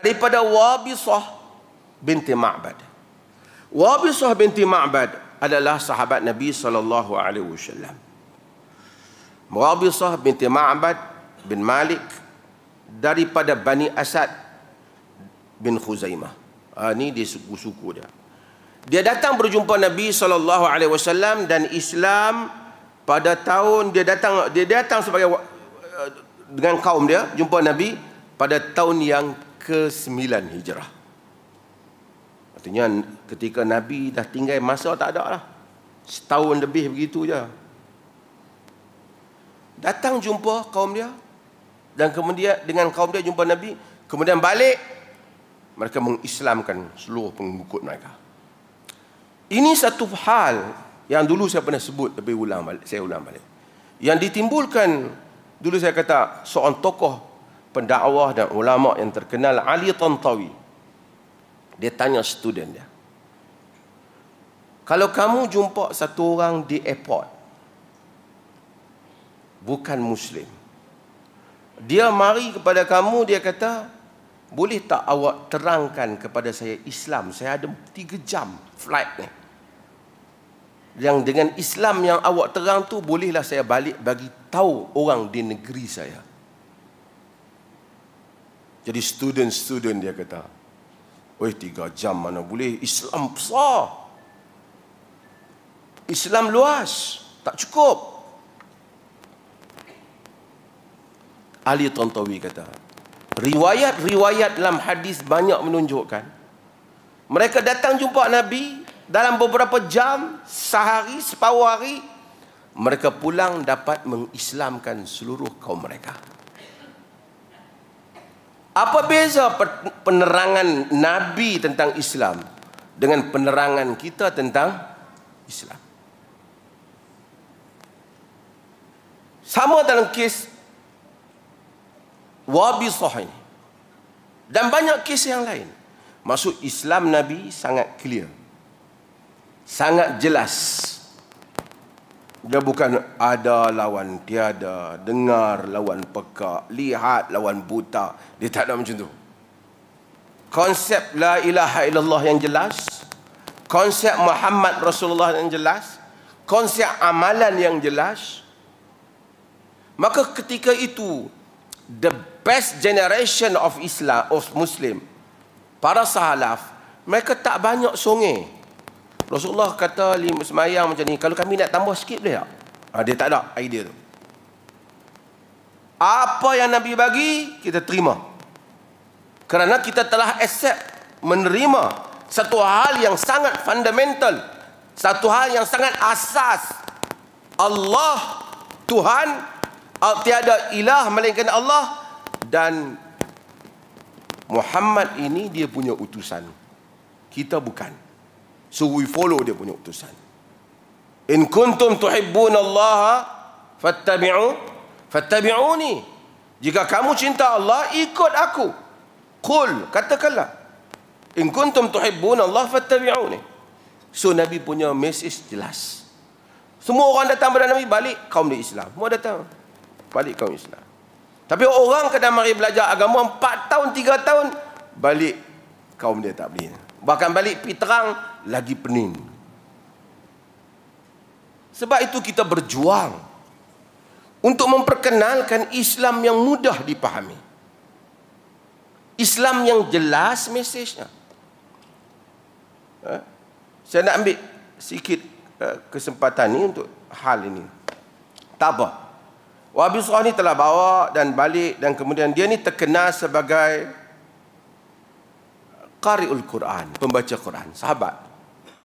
daripada Wabisah binti Ma'bad. Wabisah binti Ma'bad adalah sahabat Nabi SAW. Wabisah binti Ma'bad bin Malik daripada Bani Asad bin Khuzaimah. Ini dia suku-suku dia. Dia datang berjumpa Nabi SAW dan Islam pada tahun dia datang sebagai dengan kaum dia jumpa Nabi pada tahun yang ke-9 Hijrah. Artinya ketika Nabi dah tinggal masa tak ada lah. Setahun lebih begitu je. Datang jumpa kaum dia dan kemudian dengan kaum dia jumpa Nabi, kemudian balik mereka mengislamkan seluruh pengikut mereka. Ini satu hal yang dulu saya pernah sebut, tapi saya ulang balik. Yang ditimbulkan, dulu saya kata, seorang tokoh pendakwah dan ulama yang terkenal, Ali Tantawi. Dia tanya student dia, kalau kamu jumpa satu orang di airport, bukan Muslim, dia mari kepada kamu, dia kata, boleh tak awak terangkan kepada saya Islam? Saya ada 3 jam flight ni. Yang dengan Islam yang awak terang tu, bolehlah saya balik bagi tahu orang di negeri saya. Jadi student dia kata, oi 3 jam mana boleh, Islam besar, Islam luas, tak cukup. Ali Tantawi kata, riwayat-riwayat dalam hadis banyak menunjukkan mereka datang jumpa Nabi dalam beberapa jam, sehari, separuh hari, mereka pulang dapat mengislamkan seluruh kaum mereka. Apa beza penerangan Nabi tentang Islam dengan penerangan kita tentang Islam? Sama dalam kes Wabisah ini dan banyak kes yang lain. Maksud Islam Nabi sangat clear, sangat jelas. Dia bukan ada lawan tiada, dengar lawan pekak, lihat lawan buta. Dia tak ada macam tu. Konsep la ilaha illallah yang jelas, konsep Muhammad Rasulullah yang jelas, konsep amalan yang jelas. Maka ketika itu, the best generation of Islam, of Muslim, para sahalaf, mereka tak banyak songeh. Rasulullah kata semayang macam ni, kalau kami nak tambah sikit boleh tak? Dia tak ada idea tu. Apa yang Nabi bagi, kita terima. Kerana kita telah accept, menerima satu hal yang sangat fundamental, satu hal yang sangat asas. Allah, Tuhan, tiada ilah melainkan Allah, dan Muhammad ini dia punya utusan. Kita bukan. So we follow dia punya utusan. In kuntum tuhibbunallaha fattabi'uni. Jika kamu cinta Allah, ikut aku. Qul, katakanlah, in kuntum tuhibbunallaha fattabi'uni. So Nabi punya message jelas. Semua orang datang pada Nabi, balik kaum dia Islam. Semua datang, balik kaum Islam. Tapi orang kena mari belajar agama 4 tahun, 3 tahun, balik kaum dia tak boleh. Bahkan balik pergi terang, lagi pening. Sebab itu kita berjuang untuk memperkenalkan Islam yang mudah dipahami, Islam yang jelas mesejnya. Saya nak ambil sikit kesempatan ini untuk hal ini. Tak apa, Wabisah ni telah bawa dan balik, dan kemudian dia ni terkenal sebagai Qari'ul Quran, pembaca Quran, sahabat.